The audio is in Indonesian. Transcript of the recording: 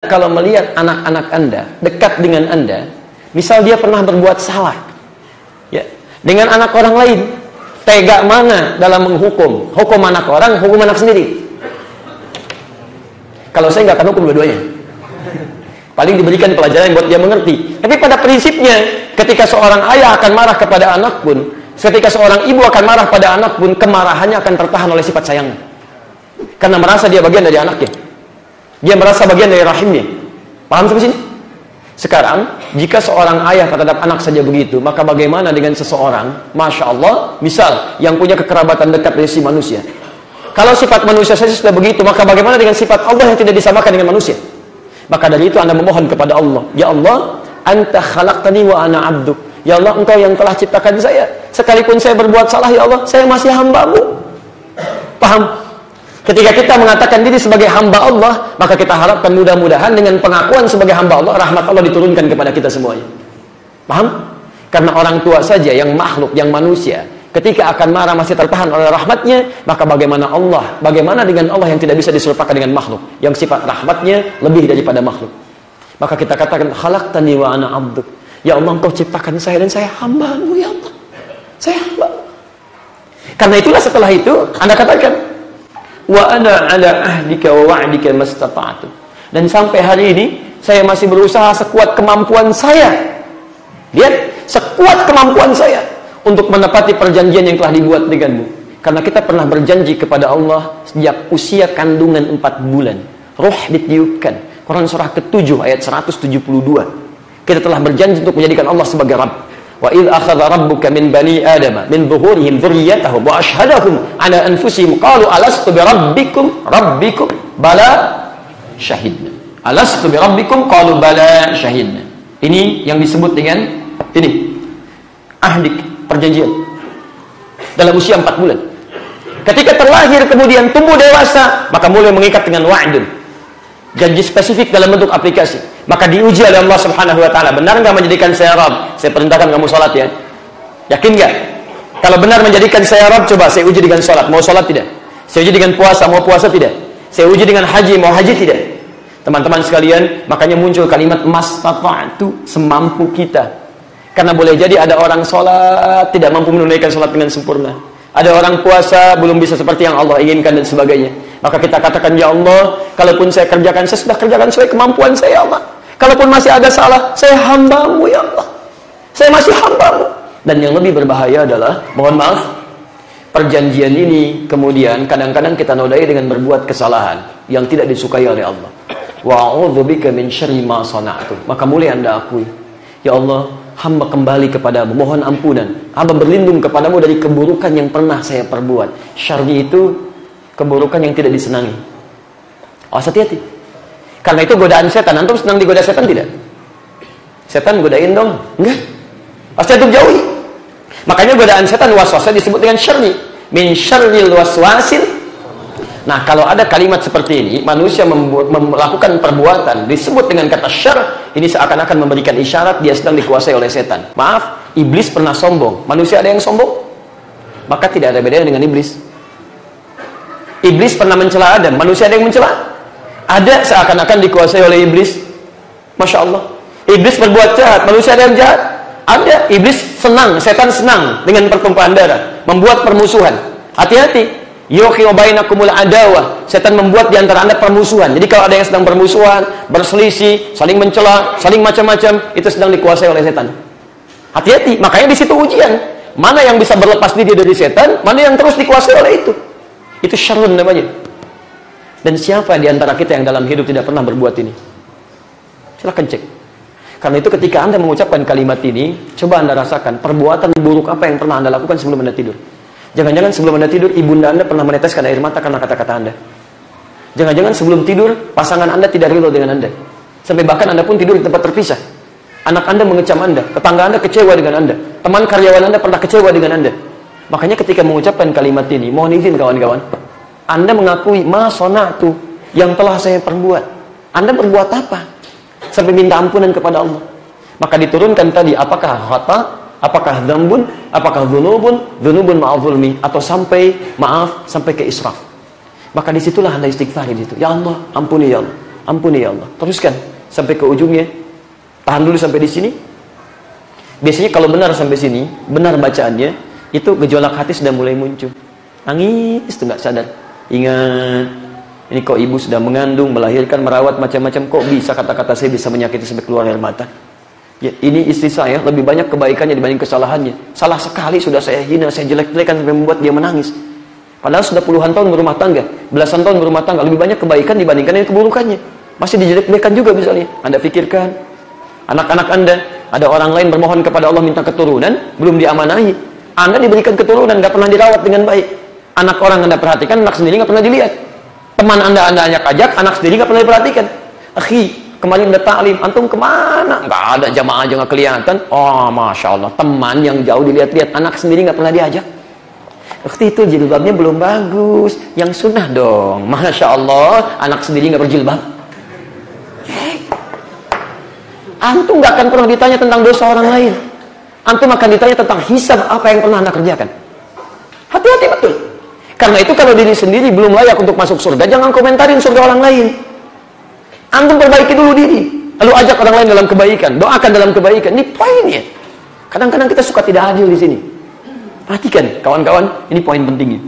Kalau melihat anak-anak Anda dekat dengan Anda, misal dia pernah berbuat salah, ya, dengan anak orang lain, tega mana dalam menghukum? Hukum anak orang, hukum anak sendiri. Kalau saya nggak akan hukum dua-duanya. Paling diberikan pelajaran buat dia mengerti. Tapi pada prinsipnya, ketika seorang ayah akan marah kepada anak pun, ketika seorang ibu akan marah pada anak pun, kemarahannya akan tertahan oleh sifat sayangnya. Karena merasa dia bagian dari anaknya. Dia merasa bagian dari rahimnya. Paham sampai sini? Sekarang, jika seorang ayah terhadap anak saja begitu, maka bagaimana dengan seseorang, Masya Allah, misal, yang punya kekerabatan dekat dari si manusia. Kalau sifat manusia saja sudah begitu, maka bagaimana dengan sifat Allah yang tidak disamakan dengan manusia? Maka dari itu Anda memohon kepada Allah, Ya Allah, Anta khalaqtani wa ana abduk. Ya Allah, Engkau yang telah ciptakan saya. Sekalipun saya berbuat salah, Ya Allah, saya masih hamba-Mu. Paham? Ketika kita mengatakan diri sebagai hamba Allah, maka kita harapkan mudah-mudahan dengan pengakuan sebagai hamba Allah, rahmat Allah diturunkan kepada kita semuanya. Paham? Karena orang tua saja yang makhluk, yang manusia, ketika akan marah masih tertahan oleh rahmatnya, maka bagaimana Allah? Bagaimana dengan Allah yang tidak bisa diserupakan dengan makhluk, yang sifat rahmatnya lebih daripada makhluk? Maka kita katakan, khalaqtani wa ana abduk. Ya Allah, Engkau ciptakan saya dan saya hamba-Mu, Ya Allah. Saya hamba. Karena itulah setelah itu Anda katakan, wa ana ala ahdika wa wa'dika mastata'tu. Dan sampai hari ini saya masih berusaha sekuat kemampuan saya. Lihat, sekuat kemampuan saya untuk menepati perjanjian yang telah dibuat denganmu. Karena kita pernah berjanji kepada Allah sejak usia kandungan 4 bulan. Ruh ditiupkan. Quran surah ke-7 ayat 172. Kita telah berjanji untuk menjadikan Allah sebagai Rabb. Wa idh akhadha rabbuka min bani adama min dhuhurihim dzurriyyatahum wa ashhadahum ala anfusihim qalu alastu bi rabbikum bala syahidna. Alastu bi rabbikum qalu bala syahidna. Ini yang disebut dengan ini ahdik, perjanjian dalam usia 4 bulan. Ketika terlahir kemudian tumbuh dewasa, maka mulai mengikat dengan wa'dun, janji spesifik dalam bentuk aplikasi. Maka diuji oleh Allah Subhanahu wa taala. Benar enggak menjadikan saya Rabb? Saya perintahkan kamu salat ya. Yakin enggak? Kalau benar menjadikan saya Rabb, coba saya uji dengan salat. Mau salat tidak? Saya uji dengan puasa, mau puasa tidak? Saya uji dengan haji, mau haji tidak? Teman-teman sekalian, makanya muncul kalimat mastata'tu, semampu kita. Karena boleh jadi ada orang salat tidak mampu menunaikan salat dengan sempurna. Ada orang puasa belum bisa seperti yang Allah inginkan dan sebagainya. Maka kita katakan, Ya Allah, kalaupun saya kerjakan, saya sudah kerjakan sesuai kemampuan saya, Allah. Kalaupun masih ada salah, saya hamba-Mu, Ya Allah. Saya masih hamba-Mu. Dan yang lebih berbahaya adalah, mohon maaf, perjanjian ini kemudian kadang-kadang kita nodai dengan berbuat kesalahan yang tidak disukai oleh Allah. Wa'udzubika min syarri ma sana'tu. Maka mulai Anda akui, Ya Allah, hamba kembali kepadamu, mohon ampunan. Hamba berlindung kepadamu dari keburukan yang pernah saya perbuat. Syarri itu keburukan yang tidak disenangi. Oh, hati-hati. Karena itu godaan setan. Antum senang digoda setan tidak? Setan godain dong? Enggak. Pasti antum jauhi. Makanya godaan setan, waswasnya disebut dengan syarri. Min syarril waswasil. Nah, kalau ada kalimat seperti ini, manusia melakukan perbuatan disebut dengan kata syar, ini seakan-akan memberikan isyarat dia sedang dikuasai oleh setan. Maaf, iblis pernah sombong. Manusia ada yang sombong? Maka tidak ada bedanya dengan iblis. Iblis pernah mencela Adam. Manusia ada yang mencela? Ada, seakan-akan dikuasai oleh iblis. Masya Allah. Iblis berbuat jahat. Manusia ada yang jahat? Ada. Iblis senang, setan senang dengan pertumpahan darah, membuat permusuhan. Hati-hati. Yuhi wa bainakumul adawah. Setan membuat di antara Anda permusuhan. Jadi kalau ada yang sedang bermusuhan, berselisih, saling mencela, saling macam-macam, itu sedang dikuasai oleh setan. Hati-hati. Makanya di situ ujian. Mana yang bisa berlepas diri dari setan, mana yang terus dikuasai oleh itu. Itu syarrun namanya. Dan siapa di antara kita yang dalam hidup tidak pernah berbuat ini? Silahkan cek. Karena itu ketika Anda mengucapkan kalimat ini, coba Anda rasakan perbuatan buruk apa yang pernah Anda lakukan sebelum Anda tidur. Jangan-jangan sebelum Anda tidur, ibunda Anda pernah meneteskan air mata karena kata-kata Anda. Jangan-jangan sebelum tidur, pasangan Anda tidak ridho dengan Anda. Sampai bahkan Anda pun tidur di tempat terpisah. Anak Anda mengecam Anda, tetangga Anda kecewa dengan Anda, teman karyawan Anda pernah kecewa dengan Anda. Makanya ketika mengucapkan kalimat ini, mohon izin kawan-kawan, Anda mengakui ma sona'tu, yang telah saya perbuat. Anda berbuat apa? Sampai minta ampunan kepada Allah. Maka diturunkan tadi, apakah khata, apakah dzambun, apakah dzunubun ma'adzulmi, atau sampai maaf, sampai ke israf. Maka disitulah Anda istighfar di situ. Ya Allah, ampuni ya Allah. Ampuni ya Allah. Teruskan sampai ke ujungnya. Tahan dulu sampai di sini. Biasanya kalau benar sampai sini, benar bacaannya, itu gejolak hati sudah mulai muncul. Nangis tuh nggak sadar. Ingat, ini kok ibu sudah mengandung, melahirkan, merawat macam-macam, kok bisa kata-kata saya bisa menyakiti sampai keluar air mata. Ya, ini istri saya lebih banyak kebaikannya dibanding kesalahannya. Salah sekali sudah saya hina, saya jelek-jelekan sampai membuat dia menangis. Padahal sudah puluhan tahun berumah tangga, belasan tahun berumah tangga, lebih banyak kebaikan dibandingkan dengan keburukannya. Masih dijelek-jelekan juga misalnya. Anda pikirkan, anak-anak Anda, ada orang lain bermohon kepada Allah minta keturunan, belum diamanahi. Anda diberikan keturunan, nggak pernah dirawat dengan baik. Anak orang Anda perhatikan, anak sendiri nggak pernah dilihat. Teman Anda ajak, anak sendiri nggak pernah diperhatikan. Akhi, kemarin udah taklim, antum kemana? Nggak ada, jamaah aja nggak kelihatan. Oh, Masya Allah, teman yang jauh dilihat-lihat, anak sendiri nggak pernah diajak. Waktu itu jilbabnya belum bagus, yang sunnah dong. Masya Allah, anak sendiri nggak berjilbab. Antum nggak akan pernah ditanya tentang dosa orang lain. Antum akan ditanya tentang hisab apa yang pernah Anda kerjakan. Hati-hati betul. Karena itu kalau diri sendiri belum layak untuk masuk surga, jangan komentarin surga orang lain. Antum perbaiki dulu diri, lalu ajak orang lain dalam kebaikan, doakan dalam kebaikan. Ini poinnya. Kadang-kadang kita suka tidak adil di sini. Perhatikan kawan-kawan, ini poin pentingnya.